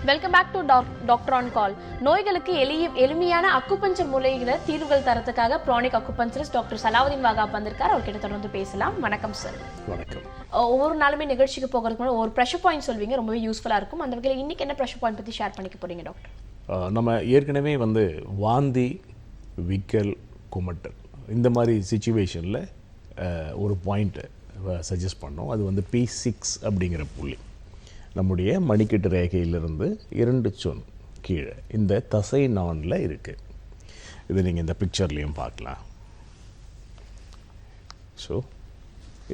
Welcome back to doctor on call. நோய்களுக்கு எளிமையான acupuncture மூலைகளை தீர்வுகள் தரத்துக்காக pranic acupuncturist doctor Salahuddin Wahab வந்திருக்காரு. அவர்கிட்ட தொடர்ந்து பேசலாம். வணக்கம் சார். வணக்கம். ஒவ்வொரு நாளுமே நிகழ்ச்சிக்கு போகிறதுக்கு முன்னாடி ஒரு ப்ரெஷர் பாயிண்ட் சொல்வீங்க, ரொம்பவே யூஸ்ஃபுல்லாக இருக்கும். அந்த வகையில் இன்னைக்கு என்ன ப்ரெஷர் பாயிண்ட் பற்றி ஷேர் பண்ணிக்க போறீங்க டாக்டர்? நம்ம ஏற்கனவே வாந்தி, விக்கல், குமட்டல் இந்த மாதிரி சிச்சுவேஷனில் ஒரு பாயிண்ட்டை சஜஸ்ட் பண்ணோம். அது P6 அப்படிங்கிற புள்ளி நம்முடைய மணிக்கட்டு ரேகையிலிருந்து 2 சொன் கீழே இந்த தசை நானில் இருக்குது. இது நீங்கள் இந்த பிக்சர்லேயும் பார்க்கலாம். ஸோ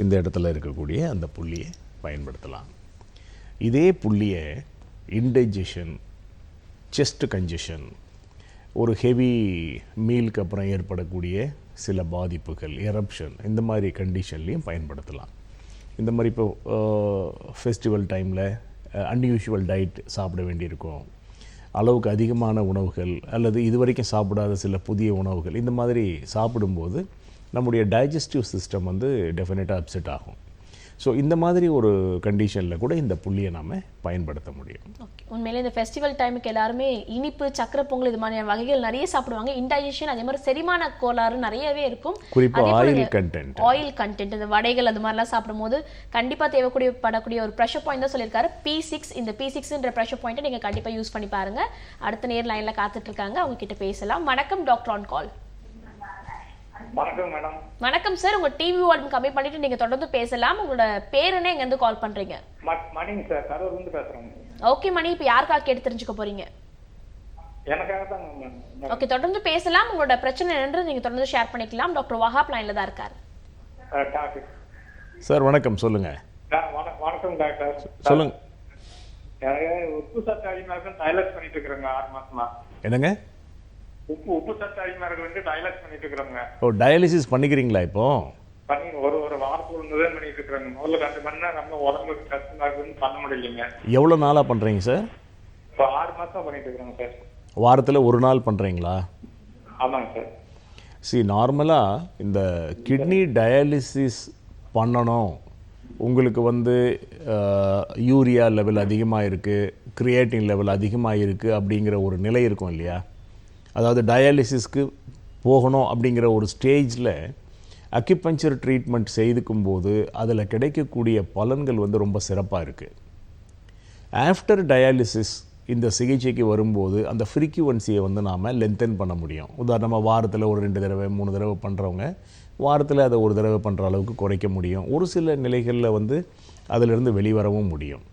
இந்த இடத்துல இருக்கக்கூடிய அந்த புள்ளியை பயன்படுத்தலாம். இதே புள்ளியை இன்டைஜஷன், செஸ்ட் கன்ஜஷன், ஒரு ஹெவி மீலுக்கு அப்புறம் ஏற்படக்கூடிய சில பாதிப்புகள், எரப்ஷன், இந்த மாதிரி கண்டிஷன்லேயும் பயன்படுத்தலாம். இந்த மாதிரி இப்போ ஃபெஸ்டிவல் டைமில் அன்யூஷுவல் டயட் சாப்பிட வேண்டியிருக்கும், அளவுக்கு அதிகமான உணவுகள் அல்லது இதுவரைக்கும் சாப்பிடாத சில புதிய உணவுகள், இந்த மாதிரி சாப்பிடும்போது நம்முடைய டைஜஸ்டிவ் சிஸ்டம் டெஃபினட்டாக அப்செட் ஆகும். ஸோ இந்த மாதிரி ஒரு கண்டிஷனில் கூட இந்த புள்ளியை நாம் பயன்படுத்த முடியும். உண்மையிலே இந்த ஃபெஸ்டிவல் டைமுக்கு எல்லாருமே இனிப்பு, சக்கரை பொங்கல் இது மாதிரியான வகைகள் நிறைய சாப்பிடுவாங்க. இன்டைஜஷன், அதே மாதிரி செரிமான கோளாறு நிறையவே இருக்கும். குறிப்பாக ஆயில் கண்டென்ட், இந்த வடைகள் அது மாதிரிலாம் சாப்பிடும்போது கண்டிப்பாக தேவைப்படக்கூடிய ஒரு ப்ரெஷர் பாயிண்ட் தான் சொல்லியிருக்காரு P6. இந்த P6ன்ற ப்ரெஷர் பாயிண்ட்டை நீங்கள் கண்டிப்பாக யூஸ் பண்ணி பாருங்க. அடுத்த நேர் லைனில் காத்துட்டு இருக்காங்க, அவங்க கிட்ட பேசலாம். வணக்கம் டாக்டர் ஆன் கால். வணக்கம் மேடம். வணக்கம் சார். உங்க டிவி வால்யூம் கம்மி பண்ணிட்டு நீங்க தொடர்ந்து பேசலாம். உங்களோட பேர் என்ன, எங்க இருந்து கால் பண்றீங்க? மணிங்க சார், கரூர்ல இருந்து பேசுறேன். ஓகே மணி, இப்போ யாருக்காக கேட்டு தெரிஞ்சுக்க போறீங்க? எனக்காக தான் மேம். ஓகே, தொடர்ந்து பேசலாம். உங்களோட பிரச்சனை என்னன்றது நீங்க தொடர்ந்து ஷேர் பண்ணிக்கலாம். டாக்டர் வஹாப் லைன்ல தான் இருக்காரு. சார் வணக்கம், சொல்லுங்க. வணக்கம் டாக்டர். சொல்லுங்க. உப்பு சத்து அதிகமாக டைலக்ஸ் பண்ணிட்டு இருக்கிறேங்க 6 மாசமா. என்னங்க? உப்பு சத்து அதிகமாக டைலக்ஸ் பண்ணிட்டு இருக்கிறோங்க. ஓ, டயாலிசிஸ் பண்ணிக்கிறீங்களா? இப்போ பண்ணி ஒரு வாரத்துக்கு தான் பண்ணிட்டு இருக்கிறாங்க. முதல்ல 2 மணி நேரம் நம்ம உடம்புக்கு கஷ்டமா இருக்குன்னு பண்ண முடியலைங்க. எவ்வளோ நாளாக பண்ணுறீங்க சார்? இப்போ 6 மாசம் பண்ணிட்டு இருக்கிறோங்க சார். வாரத்தில் ஒரு நாள் பண்ணுறீங்களா? ஆமாங்க சார். நார்மலாக இந்த கிட்னி டயாலிசிஸ் பண்ணணும், உங்களுக்கு யூரியா லெவல் அதிகமாக இருக்குது, கிரியேட்டின் லெவல் அதிகமாக இருக்குது அப்படிங்கிற ஒரு நிலை இருக்கும் இல்லையா? அதாவது டயாலிசிஸ்க்கு போகணும் அப்படிங்கிற ஒரு ஸ்டேஜில் அக்யூபஞ்சர் ட்ரீட்மெண்ட் செய்துக்கும்போது அதில் கிடைக்கக்கூடிய பலன்கள் ரொம்ப சிறப்பாக இருக்குது. ஆஃப்டர் டயாலிசிஸ் இந்த சிகிச்சைக்கு வரும்போது அந்த ஃப்ரீக்வன்சியை நாம் லென்த்தன் பண்ண முடியும். உதாரணமாக வாரத்தில் ஒரு 2 தடவை 3 தடவை பண்ணுறவங்க வாரத்தில் அதை 1 தடவை பண்ணுற அளவுக்கு குறைக்க முடியும். ஒரு சில நிலைகளில் அதிலிருந்து வெளிவரவும் முடியும்.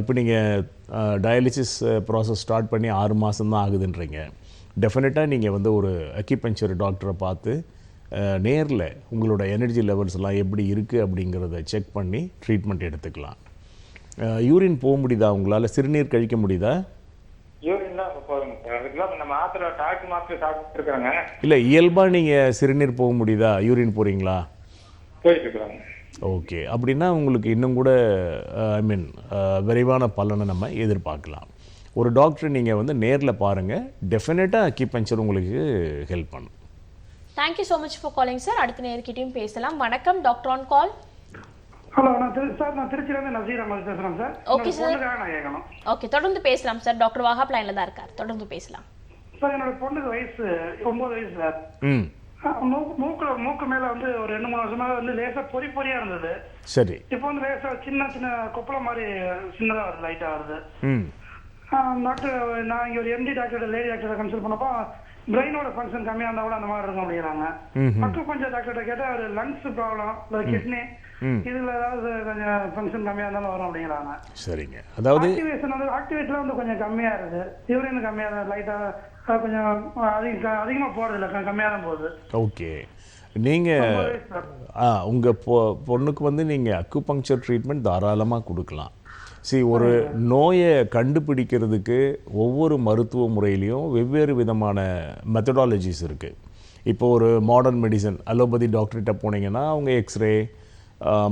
இப்போ நீங்கள் டயாலிசிஸ் ப்ராசஸ் ஸ்டார்ட் பண்ணி 6 மாதம்தான் ஆகுதுன்றீங்க. டெஃபினட்டாக நீங்கள் ஒரு அக்யூபஞ்சர் டாக்டரை பார்த்து நேரில் உங்களோட எனர்ஜி லெவல்ஸ் எல்லாம் எப்படி இருக்குது அப்படிங்கிறத செக் பண்ணி ட்ரீட்மெண்ட் எடுத்துக்கலாம். யூரின் போக முடியுதா உங்களால்? சிறுநீர் கழிக்க முடியுதா? இல்லை, இயல்பாக நீங்கள் சிறுநீர் போக முடியுதா? யூரின் போகிறீங்களா? ஓகே, அப்படின்னா உங்களுக்கு இன்னும் கூட விரைவான பலனை நம்ம எதிர்பார்க்கலாம். ஒரு டாக்டர் நீங்கள் நேரில் பாருங்கள், டெஃபினட்டாக அக்யூபஞ்சர் உங்களுக்கு ஹெல்ப் பண்ணும். Thank you so much for calling sir. அடுத்த நேர்கிட்டையும் பேசலாம். வணக்கம் டாக்டர் ஆன் கால். ஹலோ, நான் திருச்சியிலேருந்து நசீர் அஹமது பேசுகிறேன் சார். Okay sir. நான் கேட்கணும். ஓகே, தொடர்ந்து பேசலாம் சார். டாக்டர் வஹாப் லைனில் தான் இருக்கார், தொடர்ந்து பேசலாம். சார், என்னோட பொண்ணுக்கு வயசு 9 வயசு சார். மூக்கு மேல ஒரு 2-3 வருஷமா லேசா பொறியா இருந்தது. சரி. இப்போ லேசா சின்ன கொப்பளம் மாதிரி சின்னதா வருது, லைட்டா வருது. டாக்டர், நான் இங்க ஒரு எம்டி டாக்டர், லேடி டாக்டரை கன்சல்ட் பண்ணப்போ பிரெயினோட ஃபங்க்ஷன் கம்மியா இருந்தா கூட அந்த மாதிரி இருக்கும் அப்படிங்கிறாங்க. அக்குபஞ்சர் டாக்டர்கிட்ட கேட்டா ஒரு லங்ஸ் ப்ராப்ளம், கிட்னி, இதுல ஏதாவது கொஞ்சம் ஃபங்க்ஷன் கம்மியா இருந்தாலும் வரும் அப்படிங்கிறாங்க. சரிங்க. அதாவது ஆக்டிவேட்ல கொஞ்சம் கம்மியா இருக்கு, யூரின் கம்மியா தான், லைட்டா கொஞ்சம் அதிகமா போறது இல்லை, கம்மியா தான் போகுது. ஓகே, நீங்கள் உங்கள் பொண்ணுக்கு நீங்கள் அக்குபங்க்சர் ட்ரீட்மெண்ட் தாராளமாக கொடுக்கலாம். ஒரு நோயை கண்டுபிடிக்கிறதுக்கு ஒவ்வொரு மருத்துவ முறையிலையும் வெவ்வேறு விதமான மெத்தடாலஜிஸ் இருக்குது. இப்போ ஒரு மாடர்ன் மெடிசன் அலோபதி டாக்டர்கிட்ட போனீங்கன்னா அவங்க எக்ஸ்ரே,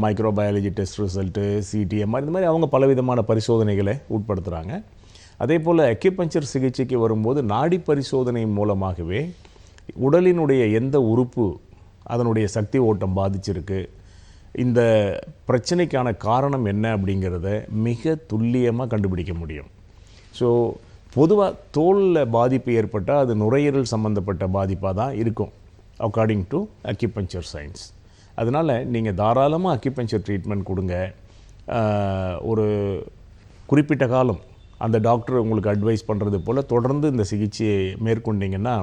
மைக்ரோபயாலஜி டெஸ்ட் ரிசல்ட்டு, சிடிஎம்ஆர், இந்த மாதிரி அவங்க பலவிதமான பரிசோதனைகளை உட்படுத்துகிறாங்க. அதே போல் அக்யூபஞ்சர் சிகிச்சைக்கு வரும்போது நாடி பரிசோதனை மூலமாகவே உடலினுடைய எந்த உறுப்பு அதனுடைய சக்தி ஓட்டம் பாதிச்சிருக்கு, இந்த பிரச்சனைக்கான காரணம் என்ன அப்படிங்கிறத மிக துல்லியமாக கண்டுபிடிக்க முடியும். ஸோ பொதுவாக தோலில் பாதிப்பு ஏற்பட்டால் அது நுரையீரல் சம்மந்தப்பட்ட பாதிப்பாக தான் இருக்கும் அக்கார்டிங் டு அக்யூபஞ்சர் சயின்ஸ். அதனால் நீங்கள் தாராளமாக அக்யூபஞ்சர் ட்ரீட்மெண்ட் கொடுங்க. ஒரு குறிப்பிட்ட காலம் அந்த டாக்டர் உங்களுக்கு அட்வைஸ் பண்ணுறது போல் தொடர்ந்து இந்த சிகிச்சையை மேற்கொண்டீங்கன்னா,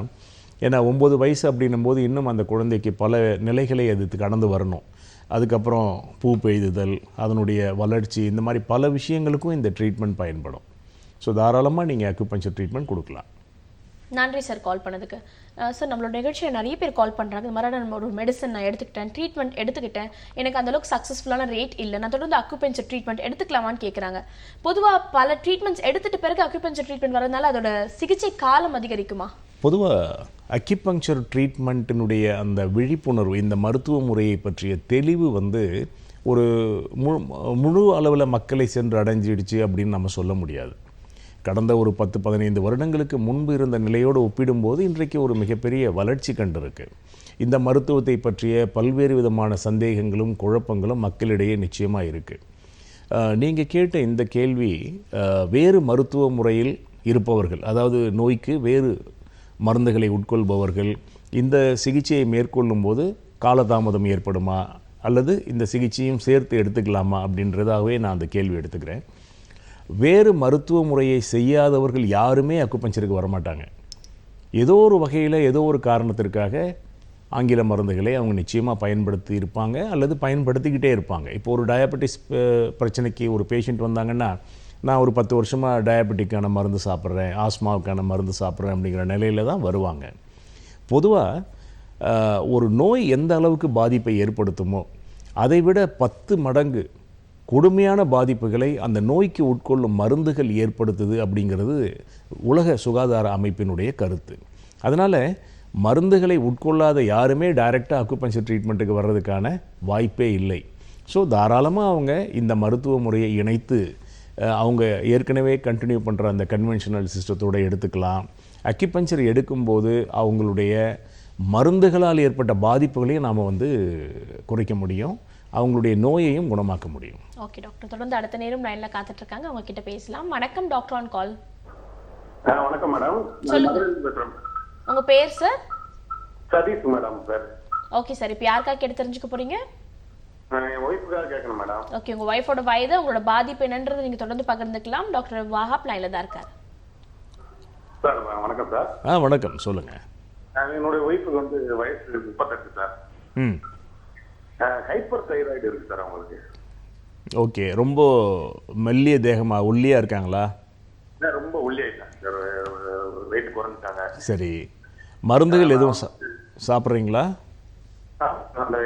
ஏன்னா 9 வயசு அப்படின்னும்போது இன்னும் அந்த குழந்தைக்கு பல நிலைகளை அது கடந்து வரணும். அதுக்கப்புறம் பூ பெய்துதல், அதனுடைய வளர்ச்சி, இந்த மாதிரி பல விஷயங்களுக்கும் இந்த ட்ரீட்மெண்ட் பயன்படும். ஸோ தாராளமாக நீங்கள் அக்யூபஞ்சர் ட்ரீட்மெண்ட் கொடுக்கலாம். நன்றி சார் கால் பண்ணதுக்கு. சார் நம்மளோட நிகழ்ச்சியில் நிறைய பேர் கால் பண்ணுறாங்க. இந்த மாதிரி நம்ம ஒரு மெடிசன் நான் எடுத்துக்கிட்டேன், ட்ரீட்மெண்ட் எடுத்துக்கிட்டேன், எனக்கு அந்தளவுக்கு சக்ஸஸ்ஃபுல்லான ரேட் இல்லை, நான் தொடர்ந்து அக்யூபஞ்சர் ட்ரீட்மெண்ட் எடுத்துக்கலாமான்னு கேட்குறாங்க. பொதுவாக பல ட்ரீட்மெண்ட்ஸ் எடுத்துகிட்ட பிறகு அக்யூபஞ்சர் ட்ரீட்மெண்ட் வரதுனால அதோட சிகிச்சை காலம் அதிகரிக்குமா? பொதுவாக அக்யூபங்க்சர் ட்ரீட்மெண்ட்டினுடைய அந்த விழிப்புணர்வு, இந்த மருத்துவ முறையை பற்றிய தெளிவு ஒரு முழு அளவில் மக்களை சென்று அடைஞ்சிடுச்சு அப்படின்னு நம்ம சொல்ல முடியாது. கடந்த ஒரு 10-15 வருடங்களுக்கு முன்பு இருந்த நிலையோடு ஒப்பிடும்போது இன்றைக்கு ஒரு மிகப்பெரிய வளர்ச்சி கண்டிருக்கு. இந்த மருத்துவத்தை பற்றிய பல்வேறு விதமான சந்தேகங்களும் குழப்பங்களும் மக்களிடையே நிச்சயமாக இருக்குது. நீங்கள் கேட்ட இந்த கேள்வி வேறு மருத்துவ முறையில் இருப்பவர்கள், அதாவது நோய்க்கு வேறு மருந்துகளை உட்கொள்பவர்கள் இந்த சிகிச்சையை மேற்கொள்ளும் போது காலதாமதம் ஏற்படுமா அல்லது இந்த சிகிச்சையும் சேர்த்து எடுத்துக்கலாமா அப்படின்றதாகவே நான் அந்த கேள்வி எடுத்துக்கிறேன். வேறு மருத்துவ முறையை செய்யாதவர்கள் யாருமே அக்குபஞ்சருக்கு வரமாட்டாங்க. ஏதோ ஒரு வகையில் ஏதோ ஒரு காரணத்திற்காக ஆங்கில மருந்துகளை அவங்க நிச்சயமாக பயன்படுத்தி இருப்பாங்க அல்லது பயன்படுத்திக்கிட்டே இருப்பாங்க. இப்போ ஒரு டயபெட்டிஸ் பிரச்சனைக்கு ஒரு பேஷண்ட் வந்தாங்கன்னா, நான் ஒரு 10 வருஷமாக டயபெட்டிக்கான மருந்து சாப்பிட்றேன், ஆஸ்மாவுக்கான மருந்து சாப்பிட்றேன் அப்படிங்கிற நிலையில் தான் வருவாங்க. பொதுவாக ஒரு நோய் எந்த அளவுக்கு பாதிப்பை ஏற்படுத்துமோ அதை விட 10 மடங்கு கொடுமையான பாதிப்புகளை அந்த நோய்க்கு உட்கொள்ளும் மருந்துகள் ஏற்படுத்துது அப்படிங்கிறது உலக சுகாதார அமைப்பினுடைய கருத்து. அதனால் மருந்துகளை உட்கொள்ளாத யாருமே டைரெக்டாக அக்குபஞ்சர் ட்ரீட்மெண்ட்டுக்கு வர்றதுக்கான வாய்ப்பே இல்லை. ஸோ தாராளமாக அவங்க இந்த மருத்துவ முறையை இணைத்து அவங்க ஏற்கனவே கண்டினியூ பண்ணுற அந்த கன்வென்ஷனல் சிஸ்டத்தோடு எடுத்துக்கலாம். அக்குபஞ்சர் எடுக்கும்போது அவங்களுடைய மருந்துகளால் ஏற்பட்ட பாதிப்புகளையும் நாம் குறைக்க முடியும், அவங்களுடைய நோயையும் குணமாக்க முடியும். ஓகே டாக்டர், தொடர்ந்து அடுத்த நேரம் லைனில் காத்துட்ருக்காங்க, அவங்க கிட்ட பேசலாம். வணக்கம் டாக்டர் ஆன் கால். வணக்கம் மேடம். சொல்லுங்க, உங்க பேர் sir? Satish madam. Sir okay sir, இப்போ யாருக்காக கேட்டு தெரிஞ்சுக்க போறீங்க? என் ஒய்ஃபுக்காக கேட்கணும் மேடம். ஓகே, உங்க ஒய்ஃபோட வயது, உங்களோட பாதிப்பு என்னன்றது நீங்க தொடர்ந்து பகிர்ந்துக்கலாம். டாக்டர் வாஹாப் லைன்ல தான் இருக்காரு. சார் வணக்கம் சார். வணக்கம், சொல்லுங்க. என்னுடைய ஒய்ஃபுக்கு வயசு 38 சார். ஹைப்பர் தைராய்டு இருக்கு சார் அவங்களுக்கு. ஓகே, ரொம்ப மெல்லிய தேகமா, ஒல்லியா இருக்காங்களா? ரொம்ப ஒல்லியாயிட்டாங்க சார், வெயிட் குறைஞ்சிட்டாங்க. சரி, மருந்துகள் எதுவும் சாப்பிட்றீங்களா? அந்த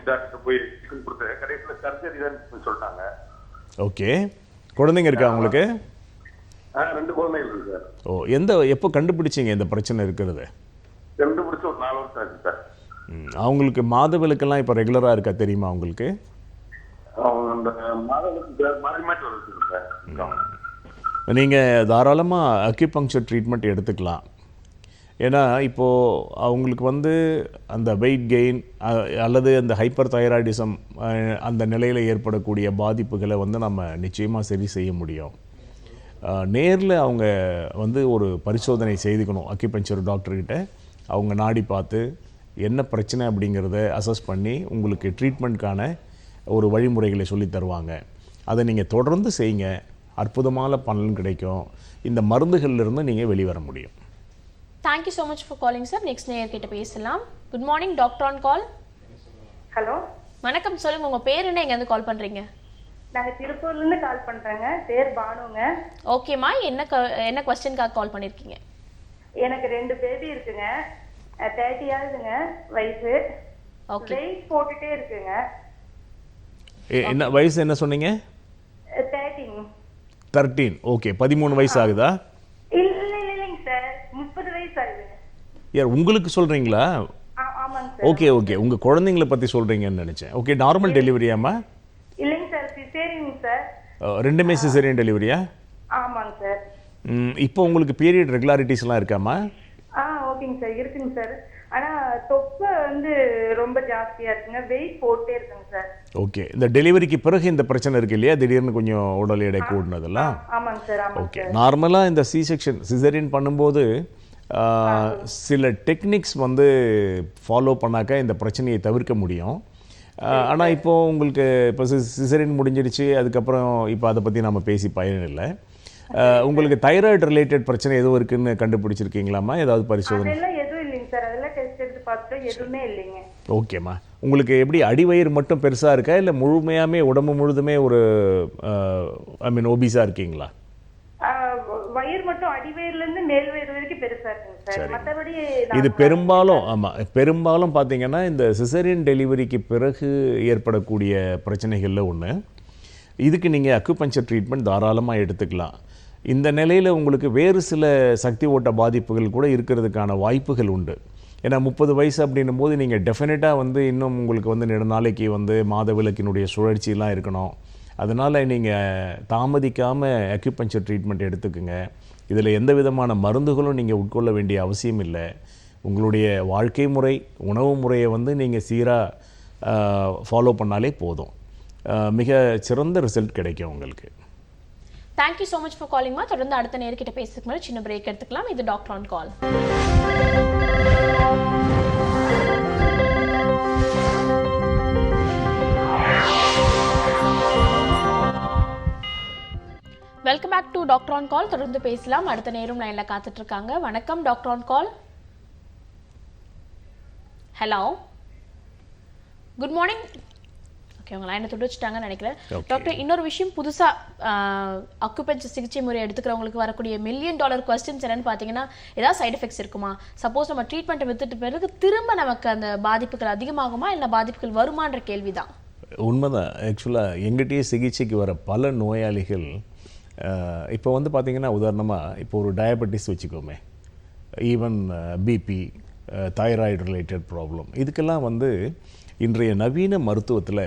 டாக்டர் போய் கொடுத்து கடைசியில் சர்ஜரி தான் சொல்லிட்டாங்க. ஓகே, குழந்தைங்க இருக்கா உங்களுக்கு? 2 குழந்தைகள் இருக்கு சார். எப்போ கண்டுபிடிச்சிங்க இந்த பிரச்சனை இருக்கிறது? கண்டுபிடிச்சு ஒரு 4 வருஷம் ஆச்சு சார். அவங்களுக்கு மாதவிலக்கெல்லாம் இப்போ ரெகுலராக இருக்கா, தெரியுமா உங்களுக்கு? அந்த மாதவிலக்கு மாறி மாற்றி வருது சார். நீங்கள் தாராளமாக அக்யூபங்க்சர் ட்ரீட்மெண்ட் எடுத்துக்கலாம். ஏன்னா இப்போது அவங்களுக்கு அந்த வெயிட் கெயின் அல்லது அந்த ஹைப்பர் தைராய்டிசம் அந்த நிலையில் ஏற்படக்கூடிய பாதிப்புகளை நம்ம நிச்சயமாக சரி செய்ய முடியும். நேரில் அவங்க ஒரு பரிசோதனை செய்துக்கணும். அக்யூபஞ்சர் டாக்டர்கிட்ட அவங்க நாடி பார்த்து என்ன பிரச்சனை அப்படிங்கிறத அசஸ் பண்ணி உங்களுக்கு ட்ரீட்மெண்ட்கான ஒரு வழிமுறைகளை சொல்லி தருவாங்க. அதை நீங்கள் தொடர்ந்து செய்யுங்க, அற்புதமான பலன் கிடைக்கும். இந்த மருந்துகள்லேருந்து நீங்கள் வெளிவர முடியும். Thank you so much for calling sir. Next நேயர் கிட்ட பேசலாம். Good morning doctor on call. Hello, வணக்கம், சொல்லுங்க, உங்க பேர் என்ன, எங்கேருந்து கால் பண்றீங்க? நாங்க திருப்பூர்ல இருந்து கால் பண்றேங்க. பேர் பானுங்க. ஓகேம்மா, என்ன கொஸ்டின்காக கால் பண்ணிருக்கீங்க? எனக்கு 2 பேபி இருக்குங்க. 30 ஆகுதுங்க வயசு. ஓகே, வெயிட் போட்டுட்டே இருக்குங்க. என்ன வயசு என்ன சொன்னீங்க? 13. ஓகே, 13 வயசு ஆகுதா? இல்லைங்க சார், 30 வயசு ஆகுதுங்க. யார் உங்களுக்கு சொல்கிறீங்களா? ஆமாங்க சார். ஓகே ஓகே, உங்கள் குழந்தைங்களை பற்றி சொல்கிறீங்கன்னு நினச்சேன். ஓகே, நார்மல் டெலிவரியாம்மா? இல்லைங்க சார், சிசேரியன் சார். 2மே சிசேரியன் டெலிவரியா? ஆமாங்க சார். இப்போ உங்களுக்கு பீரியட் ரெகுலாரிட்டிஸ்லாம் இருக்காம்மா? ஓகேங்க சார், இருக்குங்க சார். ஆனா தொப்பை வந்து ரொம்ப ஜாஸ்தியா இருக்குங்க, வெயிட் போட்டே இருக்குங்க சார். ஓகே, இந்த டெலிவரிக்கு பிறகு இந்த பிரச்சனை இருக்கு இல்லையா, திடீர்னு கொஞ்சம் உடல் எடை கூடுனதெல்லாம்? ஆமாங்க சார், ஆமாங்க ஓகே, சார். நார்மலாக இந்த சி செக்ஷன் சிசரியன் பண்ணும்போது சில டெக்னிக்ஸ் வந்து ஃபாலோ பண்ணாக்க இந்த பிரச்சனையை தவிர்க்க முடியும். ஆனால் இப்போது உங்களுக்கு இப்போ சிசரியன் முடிஞ்சிடுச்சு, அதுக்கப்புறம் இப்போ அதை பற்றி நம்ம பேசி பயனில்லை. உங்களுக்கு தைராய்டு ரிலேட்டட் பிரச்சனை எதுவும் இருக்குன்னு கண்டுபிடிச்சிருக்கீங்களாம்மா? ஏதாவது பரிசோதனை? அதெல்லாம் எதுவும் இல்லைங்க சார், அதெல்லாம் டெஸ்ட் எடுத்து பார்த்துட்டோம், எதுவுமே இல்லைங்க. ஓகேம்மா, உங்களுக்கு எப்படி அடிவயிறு மட்டும் பெருசாக இருக்கா இல்லை முழுமையாமே உடம்பு முழுதுமே ஒரு ஒபிஸாக இருக்கீங்களா? வயிறு மட்டும் அடிவயிறுல இருந்து மேல் வயிறு வரைக்கும் பெருசா இருக்குங்க சார், மற்றபடி இது பெரும்பாலும் பார்த்தீங்கன்னா இந்த சிசரியன் டெலிவரிக்கு பிறகு ஏற்படக்கூடிய பிரச்சனைகளில் ஒன்று. இதுக்கு நீங்கள் அக்குபஞ்சர் ட்ரீட்மெண்ட் தாராளமாக எடுத்துக்கலாம். இந்த நிலையில் உங்களுக்கு வேறு சில சக்தி ஓட்ட பாதிப்புகள் கூட இருக்கிறதுக்கான வாய்ப்புகள் உண்டு. ஏன்னா 30 வயசு அப்படின்னும் போது நீங்கள் டெஃபினட்டாக வந்து இன்னும் உங்களுக்கு வந்து நெடுநாளைக்கு வந்து மாதவிலக்கினுடைய சுழற்சியெலாம் இருக்கணும். அதனால் நீங்கள் தாமதிக்காமல் அக்யூபஞ்சர் ட்ரீட்மெண்ட் எடுத்துக்குங்க. இதில் எந்த விதமான மருந்துகளும் நீங்கள் உட்கொள்ள வேண்டிய அவசியம் இல்லை. உங்களுடைய வாழ்க்கை முறை, உணவு முறையை வந்து நீங்கள் சீராக ஃபாலோ பண்ணாலே போதும். மிக சிறந்த ரிசல்ட் கிடைக்கும் உங்களுக்கு. தேங்க்யூ ஸோ மச் ஃபார் காலிங்மா. தொடர்ந்து அடுத்த நேர்கிட்ட பேசுறதுக்கு முன்னாடி சின்ன பிரேக் எடுத்துக்கலாம். இது doctor on call. Welcome back to doctor on call. தொடர்ந்து பேசலாம். அடுத்த நேரம் லைன்ல காத்துட்டு இருக்காங்க. வணக்கம் doctor on call. Hello, good morning. Okay, உங்க லைனை துடிச்சிட்டாங்கன்னு நினைக்கிறேன். டாக்டர், இன்னொரு விஷயம், புதுசா அக்குபஞ்சர் சிகிச்சை முறை எடுத்துக்கிறவங்களுக்கு வரக்கூடிய $1 மில்லியன் கொஸ்டின்ஸ் என்னன்னு பார்த்தீங்கன்னா, ஏதாவது சைடு எஃபெக்ட்ஸ் இருக்குமா? சப்போஸ் நம்ம ட்ரீட்மெண்ட்டை வித்துட்டு பிறகு திரும்ப நமக்கு அந்த பாதிப்புகள் அதிகமாகுமா, இல்லை பாதிப்புகள் வருமான்ற கேள்விதான். உண்மைதான். ஆக்சுவலாக எங்கிட்டயே சிகிச்சைக்கு வர பல நோயாளிகள் இப்போ வந்து பார்த்திங்கன்னா, உதாரணமாக இப்போ ஒரு டயபெட்டிஸ் வச்சுக்கோமே, even BP, thyroid related problem, இதுக்கெல்லாம் வந்து இன்றைய நவீன மருத்துவத்தில்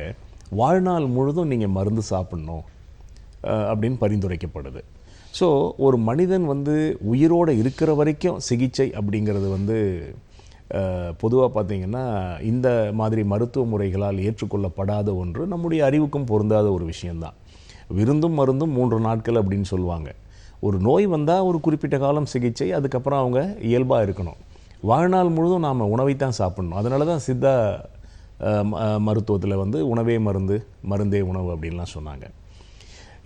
வாழ்நாள் முழுதும் நீங்கள் மருந்து சாப்பிட்ணும் அப்படின்னு பரிந்துரைக்கப்படுது. ஸோ ஒரு மனிதன் வந்து உயிரோடு இருக்கிற வரைக்கும் சிகிச்சை அப்படிங்கிறது வந்து பொதுவாக பார்த்திங்கன்னா இந்த மாதிரி மருத்துவ முறைகளால் ஏற்றுக்கொள்ளப்படாத ஒன்று, நம்முடைய அறிவுக்கும் பொருந்தாத ஒரு விஷயந்தான். விருந்தும் மருந்தும் 3 நாட்கள் அப்படின்னு சொல்லுவாங்க. ஒரு நோய் வந்தால் ஒரு குறிப்பிட்ட காலம் சிகிச்சை, அதுக்கப்புறம் அவங்க இயல்பாக இருக்கணும். வாழ்நாள் முழுதும் நாம் உணவைத்தான் சாப்பிட்ணும். அதனால தான் சித்தா மருத்துவத்தில் வந்து உணவே மருந்து, மருந்தே உணவு அப்படின்லாம் சொன்னாங்க.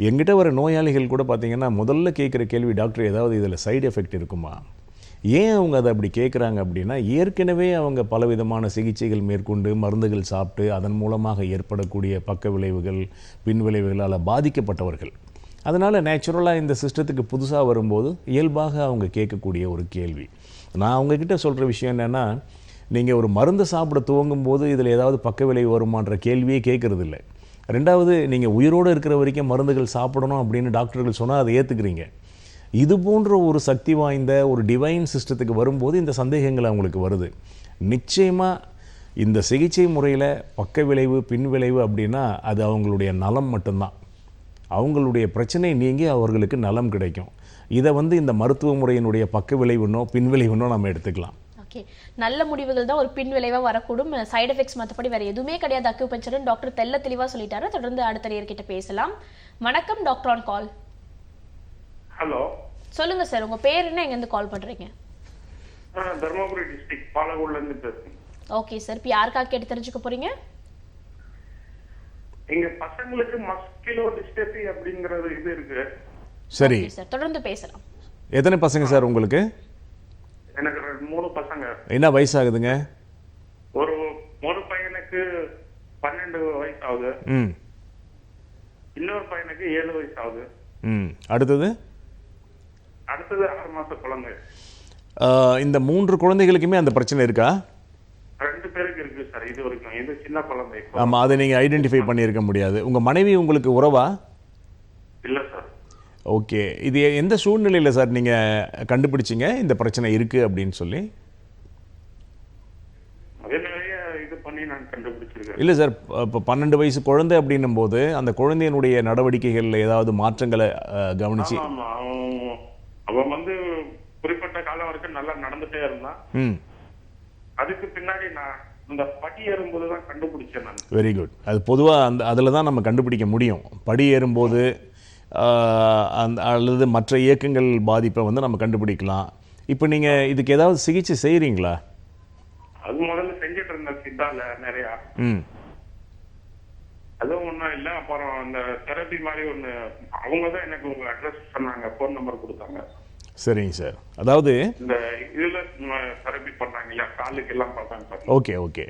எங்கிட்ட வர நோயாளிகள் கூட பார்த்திங்கன்னா முதல்ல கேட்குற கேள்வி, டாக்டர் ஏதாவது இதில் சைடு எஃபெக்ட் இருக்குமா? ஏன் அவங்க அதை அப்படி கேட்குறாங்க அப்படின்னா, ஏற்கனவே அவங்க பலவிதமான சிகிச்சைகள் மேற்கொண்டு மருந்துகள் சாப்பிட்டு அதன் மூலமாக ஏற்படக்கூடிய பக்க விளைவுகள், பின் விளைவுகளால் பாதிக்கப்பட்டவர்கள். அதனால் நேச்சுரலாக இந்த சிஸ்டத்துக்கு புதுசாக வரும்போது இயல்பாக அவங்க கேட்கக்கூடிய ஒரு கேள்வி. நான் அவங்கக்கிட்ட சொல்கிற விஷயம் என்னென்னா, நீங்கள் ஒரு மருந்து சாப்பிட துவங்கும்போது இதில் ஏதாவது பக்க விளைவு வருமான்ற கேள்வியே கேட்குறதில்ல. ரெண்டாவது, நீங்கள் உயிரோடு இருக்கிற வரைக்கும் மருந்துகள் சாப்பிடணும் அப்படின்னு டாக்டர்கள் சொன்னால் அதை ஏற்றுக்கிறீங்க. இது போன்ற ஒரு சக்தி வாய்ந்த ஒரு டிவைன் சிஸ்டத்துக்கு வரும்போது இந்த சந்தேகங்கள் அவங்களுக்கு வருது. நிச்சயமாக இந்த சிகிச்சை முறையில் பக்க விளைவு, பின் விளைவு அப்படின்னா அது அவங்களுடைய நலம் மட்டும்தான். அவங்களுடைய பிரச்சனை நீங்கி அவர்களுக்கு நலம் கிடைக்கும். இதை வந்து இந்த மருத்துவ முறையினுடைய பக்க விளைவுனோ பின் விளைவுனோ நம்ம எடுத்துக்கலாம். ஓகே, நல்ல முடிவுகள் தான் ஒரு பின் விளைவாக வரக்கூடும். சைடு எஃபெக்ட்ஸ் மற்றபடி வேறு எதுவுமே கிடையாது அக்யூபஞ்சர்னு டாக்டர் தெல்ல தெளிவாக சொல்லிட்டாரு. தொடர்ந்து அடுத்த நேர்கிட்ட பேசலாம். வணக்கம் டாக்டர் ஆன் கால். ஹலோ, சொல்லுங்க சார், உங்க பேர் என்ன, எங்கேருந்து கால் பண்றீங்க? தர்மபுரி டிஸ்ட்ரிக்ட் பாலகோட்ல இருந்து பேசுறேன். ஓகே சார், இப்போ யாருக்காக கேட்டு தெரிஞ்சுக்க போறீங்க? எங்க பசங்களுக்கு மஸ்குலோ டிஸ்ட்ரோபி அப்படிங்கறது இது இருக்கு. சரி சார், தொடர்ந்து பேசலாம். எத்தனை பசங்க சார் உங்களுக்கு? எனக்கு 3 பசங்க. என்ன வயசாகுதுங்க? ஒரு பையனுக்கு 12 வயசு ஆகுது. இன்னொரு பையனுக்கு 7 வயசு ஆகுது. அடுத்தது 6 மாச குழந்தை. இந்த 3 குழந்தைகளுக்குமே அந்த பிரச்சனை இருக்கா? 2 பேருக்கு இருக்கு சார் இது வரைக்கும். இது சின்ன குழந்தை. ஆமாம், அதை நீங்கள் ஐடென்டிஃபை பண்ணியிருக்க முடியாது. உங்கள் மனைவி உங்களுக்கு உறவா? இல்லை சார். ஓகே, இது எந்த சூழ்நிலையில் சார் நீங்கள் கண்டுபிடிச்சிங்க இந்த பிரச்சனை இருக்குது அப்படின்னு சொல்லி? அதே நிறைய இது பண்ணி நான் கண்டுபிடிச்சிருக்கேன். இல்லை சார், இப்போ 12 வயசு குழந்தை அப்படின்னும் போது அந்த குழந்தையினுடைய நடவடிக்கைகளில் ஏதாவது மாற்றங்களை கவனிச்சு? அவன் வந்து குறிப்பிட்ட காலம் வரைக்கும் நல்லா நடந்துட்டே இருந்தான். அதுக்கு பின்னாடி நான் இந்த படி ஏறும்போது தான் கண்டுபிடிச்சேன் நான். Very good. அது பொதுவாக அதில் தான் நம்ம கண்டுபிடிக்க முடியும். படி ஏறும்போது அல்லது மற்ற இயக்கங்கள் பாதிப்பை வந்து நம்ம கண்டுபிடிக்கலாம். இப்போ நீங்கள் இதுக்கு ஏதாவது சிகிச்சை செய்கிறீங்களா? அது முதல்ல செஞ்சுட்டு இருந்தேன் சித்தால நிறையா. அதுவும் ஒன்றும் இல்லை. அப்புறம் அந்த தெரப்பி மாதிரி ஒன்று அவங்க தான் எனக்கு உங்கள் அட்ரஸ் சொன்னாங்க, ஃபோன் நம்பர் கொடுத்தாங்க. சரிங்க சார். அதாவது இந்த இதில் தெரப்பி பண்ணாங்க இல்லையா, காலுக்கு எல்லாம் பார்த்தாங்க. Okay okay.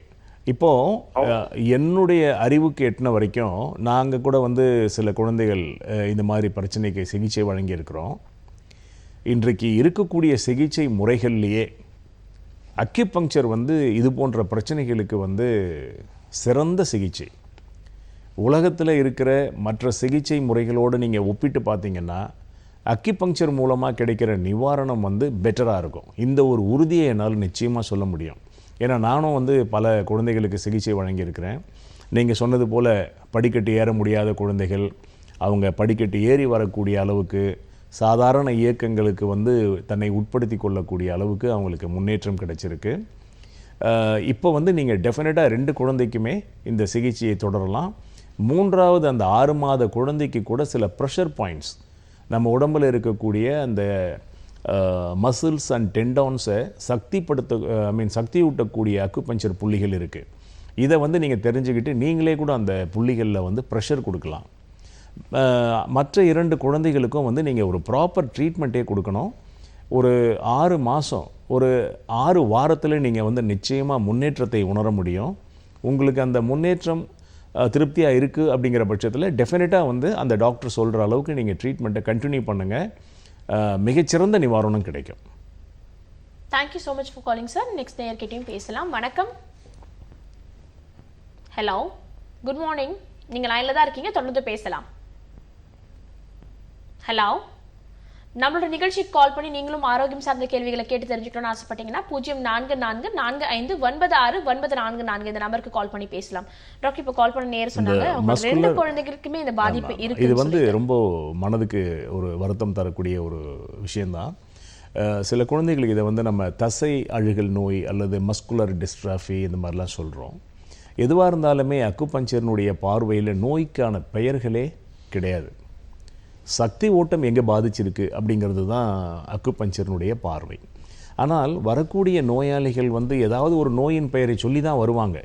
இப்போது என்னுடைய அறிவுக்கு எட்டின வரைக்கும் நாங்கள் கூட வந்து சில குழந்தைகள் இந்த மாதிரி பிரச்சனைக்கு சிகிச்சை வழங்கியிருக்கிறோம். இன்றைக்கு இருக்கக்கூடிய சிகிச்சை முறைகள்லேயே அக்யூபங்க்சர் வந்து இது போன்ற பிரச்சனைகளுக்கு வந்து சிறந்த சிகிச்சை. உலகத்தில் இருக்கிற மற்ற சிகிச்சை முறைகளோடு நீங்கள் ஒப்பிட்டு பார்த்தீங்கன்னா அக்யூபங்க்சர் மூலமாக கிடைக்கிற நிவாரணம் வந்து பெட்டராக இருக்கும். இந்த ஒரு உறுதியை என்னால் நிச்சயமாக சொல்ல முடியும். ஏன்னா நானும் வந்து பல குழந்தைகளுக்கு சிகிச்சை வழங்கியிருக்கிறேன். நீங்கள் சொன்னது போல் படிக்கட்டு ஏற முடியாத குழந்தைகள் அவங்க படிக்கட்டு ஏறி வரக்கூடிய அளவுக்கு சாதாரண இயக்கங்களுக்கு வந்து தன்னை உட்படுத்தி கொள்ளக்கூடிய அளவுக்கு அவங்களுக்கு முன்னேற்றம் கிடைச்சிருக்கு. இப்போ வந்து நீங்கள் டெஃபினட்டாக 2 குழந்தைக்குமே இந்த சிகிச்சையை தொடரலாம். 3வது அந்த 6 மாத குழந்தைக்கு கூட சில ப்ரெஷர் பாயிண்ட்ஸ் நம்ம உடம்பில் இருக்கக்கூடிய அந்த மசில்ஸ் அண்ட் டெண்டான்ஸை சக்தி ஊட்டக்கூடிய அக்குபஞ்சர் புள்ளிகள் இருக்குது. இதை வந்து நீங்கள் தெரிஞ்சுக்கிட்டு நீங்களே கூட அந்த புள்ளிகளில் வந்து ப்ரெஷர் கொடுக்கலாம். மற்ற 2 குழந்தைகளுக்கும் வந்து நீங்கள் ஒரு ப்ராப்பர் ட்ரீட்மெண்ட்டே கொடுக்கணும். ஒரு 6 மாதம், ஒரு 6 வாரத்தில் நீங்கள் வந்து நிச்சயமாக முன்னேற்றத்தை உணர முடியும். உங்களுக்கு அந்த முன்னேற்றம் திருப்தியாக இருக்குது அப்படிங்கிற பட்சத்தில் டெஃபினட்டாக வந்து அந்த டாக்டர் சொல்கிற அளவுக்கு நீங்கள் ட்ரீட்மெண்ட்டை கண்டினியூ பண்ணுங்கள். மிகச்சிறந்த நிவாரணம் கிடைக்கும். Thank you so much for calling sir. Next நேயர்கிட்டையும் பேசலாம். வணக்கம். Hello, good morning. நீங்கள் லைனில் தான் இருக்கீங்க, தொடர்ந்து பேசலாம். ஹலோ, நம்மளோட நிகழ்ச்சிக்கு கால் பண்ணி நீங்களும் ஆரோக்கியம் சார்ந்த கேள்விகளை கேட்டு தெரிஞ்சுக்கணும்னு ஆசைப்பட்டீங்கன்னா 0444469444 இந்த நம்பருக்கு கால் பண்ணி பேசலாம். டாக்டர் இப்போ கால் பண்ண நேரம் சொன்னாங்க அவங்க 2 குழந்தைகளுக்குமே இந்த பாதிப்பு இருக்கு. இது வந்து ரொம்ப மனதுக்கு ஒரு வருத்தம் தரக்கூடிய ஒரு விஷயம்தான். சில குழந்தைகளுக்கு இதை வந்து நம்ம தசை அழுகல் நோய் அல்லது மஸ்குலர் டிஸ்ட்ராஃபி இந்த மாதிரிலாம் சொல்கிறோம். எதுவாக இருந்தாலுமே அக்குபஞ்சர்னுடைய பார்வையில் நோய்க்கான பெயர்களே கிடையாது. சக்தி ஓட்டம் எங்கே பாதிச்சிருக்கு அப்படிங்கிறது தான் அக்குபஞ்சர்னுடைய பார்வை. ஆனால் வரக்கூடிய நோயாளிகள் வந்து ஏதாவது ஒரு நோயின் பெயரை சொல்லி தான் வருவாங்க.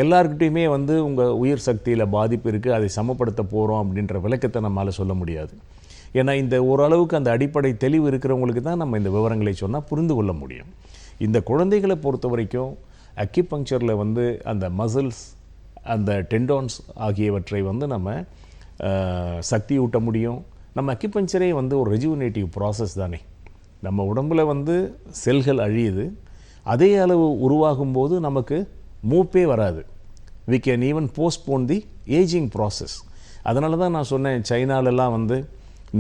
எல்லாருக்கிட்டையுமே வந்து உங்கள் உயிர் சக்தியில் பாதிப்பு இருக்குது, அதை சமப்படுத்த போகிறோம் அப்படின்ற விளக்கத்தை நம்மளால் சொல்ல முடியாது. ஏன்னா இந்த ஓரளவுக்கு அந்த அடிப்படை தெளிவு இருக்கிறவங்களுக்கு தான் நம்ம இந்த விவரங்களை சொன்னால் புரிந்து கொள்ள முடியும். இந்த குழந்தைகளை பொறுத்த வரைக்கும் அக்யூபங்க்சரில் வந்து அந்த மசில்ஸ், அந்த டெண்டான்ஸ் ஆகியவற்றை வந்து நம்ம சக்தி ஊட்ட முடியும். நம்ம அக்யூபங்க்சரே வந்து ஒரு ரெஜுவனேட்டிவ் ப்ராசஸ் தானே. நம்ம உடம்பில் வந்து செல்கள் அழியுது, அதே அளவு உருவாகும்போது நமக்கு மூப்பே வராது. We can even postpone the ageing process. அதனால தான் நான் சொன்னேன், சைனாலெல்லாம் வந்து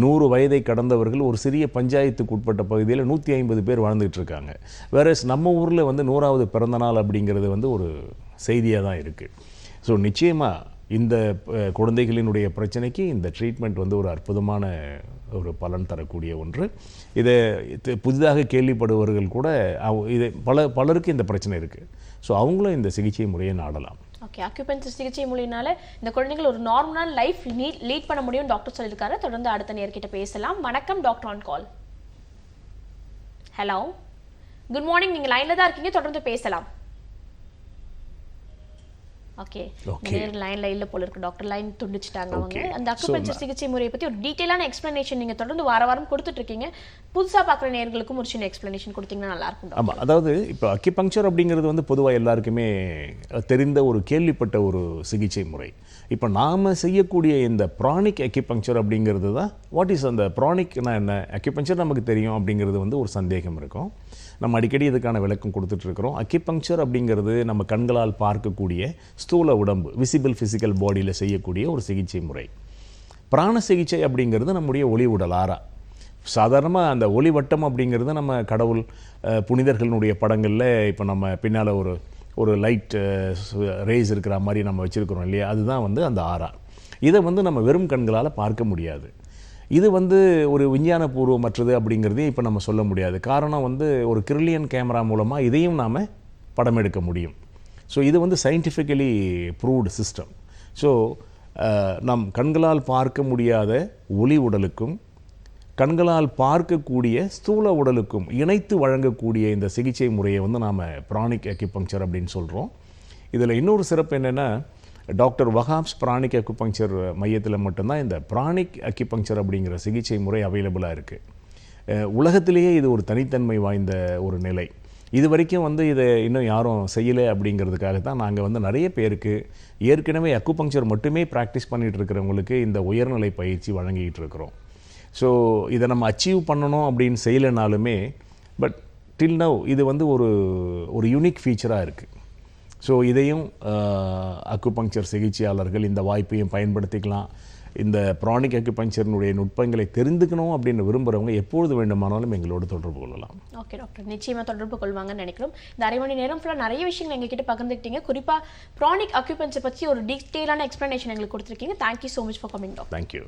100 வயதை கடந்தவர்கள் ஒரு சிறிய பஞ்சாயத்துக்கு உட்பட்ட பகுதியில் 150 பேர் வாழ்ந்துகிட்டு இருக்காங்க. வேறஸ் நம்ம ஊரில் வந்து 100வது பிறந்தநாள் அப்படிங்கிறது வந்து ஒரு செய்தியாக தான் இருக்குது. ஸோ நிச்சயமாக இந்த குழந்தைகளினுடைய பிரச்சனைக்கு இந்த ட்ரீட்மெண்ட் வந்து ஒரு அற்புதமான ஒரு பலன் தரக்கூடிய ஒன்று. இதை புதிதாக கேள்விப்படுபவர்கள் கூட இதை பலருக்கு இந்த பிரச்சனை இருக்குது. ஸோ அவங்களும் இந்த சிகிச்சை முறையை நாடலாம். ஓகே, அக்யூபஞ்சர் சிகிச்சை மூலியனால இந்த குழந்தைகள் ஒரு நார்மலான லைஃப் லீட் பண்ண முடியும் டாக்டர் சொல்லியிருக்காரு. தொடர்ந்து அடுத்த நேர்கிட்ட பேசலாம். வணக்கம், doctor on call. Hello, good morning. நீங்கள் லைனில் தான் இருக்கீங்க, தொடர்ந்து பேசலாம். ஓகே, நேர் லைன்ல இல்ல போல இருக்கு டாக்டர். லைன் துண்டிச்சிட்டாங்க அவங்க. அந்த அக்குபஞ்சர் சிகிச்சை முறையை பத்தி ஒரு டீடைலான எக்ஸ்பிளனேஷன் நீங்க தொடர்ந்து வாரம் கொடுத்துட்டு இருக்கீங்க. புதுசா பார்க்குற நேயர்களுக்கும் ஒரு சின்ன எக்ஸ்பிளனேஷன் கொடுத்தீங்கன்னா நல்லா இருக்கும். ஆமாம், அதாவது இப்போ அக்யூபங்க்சர் அப்படிங்கிறது வந்து பொதுவாக எல்லாருக்குமே தெரிந்த ஒரு கேள்விப்பட்ட ஒரு சிகிச்சை முறை. இப்போ நாம் செய்யக்கூடிய இந்த ப்ரானிக் அக்யூபங்க்சர் அப்படிங்கிறது தான் வாட் இஸ் அந்த ப்ரானிக்னா என்ன, அக்யூபங்க்சர் நமக்கு தெரியும் அப்படிங்கிறது வந்து ஒரு சந்தேகம் இருக்கும். நம்ம அடிக்கடி இதுக்கான விளக்கம் கொடுத்துட்ருக்குறோம். அக்யூபங்க்சர் அப்படிங்கிறது நம்ம கண்களால் பார்க்கக்கூடிய ஸ்தூல உடம்பு, விசிபிள் ஃபிசிக்கல் பாடியில் செய்யக்கூடிய ஒரு சிகிச்சை முறை. பிராண சிகிச்சை அப்படிங்கிறது நம்முடைய ஒளி உடல் ஆறா. சாதாரணமாக அந்த ஒளி வட்டம் அப்படிங்கிறது நம்ம கடவுள் புனிதர்களுடைய படங்களில் இப்போ நம்ம பின்னால் ஒரு லைட் ரேஸ் இருக்கிற மாதிரி நம்ம வச்சுருக்கிறோம் இல்லையா, அதுதான் வந்து அந்த ஆறா. இதை வந்து நம்ம வெறும் கண்களால் பார்க்க முடியாது. இது வந்து ஒரு விஞ்ஞானபூர்வமற்றது அப்படிங்கிறதையும் இப்போ நம்ம சொல்ல முடியாது. காரணம் வந்து ஒரு கிரில்லியன் கேமரா மூலமாக இதையும் நாம் படம் எடுக்க முடியும். ஸோ இது வந்து சயின்டிஃபிக்கலி ப்ரூவ்டு சிஸ்டம். ஸோ நம் கண்களால் பார்க்க முடியாத ஒளி உடலுக்கும் கண்களால் பார்க்கக்கூடிய ஸ்தூல உடலுக்கும் இணைத்து வழங்கக்கூடிய இந்த சிகிச்சை முறையை வந்து நாம் பிராணிக் அக்யூபங்க்சர் அப்படின்னு சொல்கிறோம். இதில் இன்னொரு சிறப்பு என்னென்னா, டாக்டர் வஹாப்ஸ் பிராணிக் அக்யூபங்க்சர் மையத்தில் மட்டும்தான் இந்த பிராணிக் அக்யூபங்க்சர் அப்படிங்கிற சிகிச்சை முறை அவைலபிளாக இருக்குது. உலகத்திலேயே இது ஒரு தனித்தன்மை வாய்ந்த ஒரு நிலை. இது வரைக்கும் வந்து இதை இன்னும் யாரும் செய்யலை அப்படிங்கிறதுக்காக தான் நாங்கள் வந்து நிறைய பேருக்கு ஏற்கனவே அக்குபங்க்சர் மட்டுமே ப்ராக்டிஸ் பண்ணிகிட்டு இருக்கிறவங்களுக்கு இந்த உயர்நிலை பயிற்சி வழங்கிட்டு இருக்கிறோம். ஸோ இதை நம்ம அச்சீவ் பண்ணணும் அப்படின்னு செய்யலைனாலுமே பட் டில் நவ் இது வந்து ஒரு யூனிக் ஃபீச்சராக இருக்குது. ஸோ இதையும் அக்குபங்க்சர் சிகிச்சையாளர்கள் இந்த வாய்ப்பையும் பயன்படுத்திக்கலாம். இந்த பிராணிக் அக்யூபங்க்சரினுடைய நுட்பங்களை தெரிந்துக்கணும் அப்படின்னு விரும்புகிறவங்க எப்பொழுது வேண்டுமானாலும் எங்களோடு தொடர்பு கொள்ளலாம். ஓகே டாக்டர், நிச்சயமாக தொடர்பு கொள்வாங்கன்னு நினைக்கிறோம். இந்த அரை மணி நேரம் ஃபுல்லாக நிறைய விஷயங்கள் எங்ககிட்ட பகிர்ந்துக்கிட்டீங்க. குறிப்பாக பிராணிக் அக்யூபங்க்சர் பற்றி ஒரு டீட்டெயிலான எக்ஸ்ப்ளனேஷன் எங்களுக்கு கொடுத்துருக்கீங்க. Thank you so much for coming doctor. Thank you.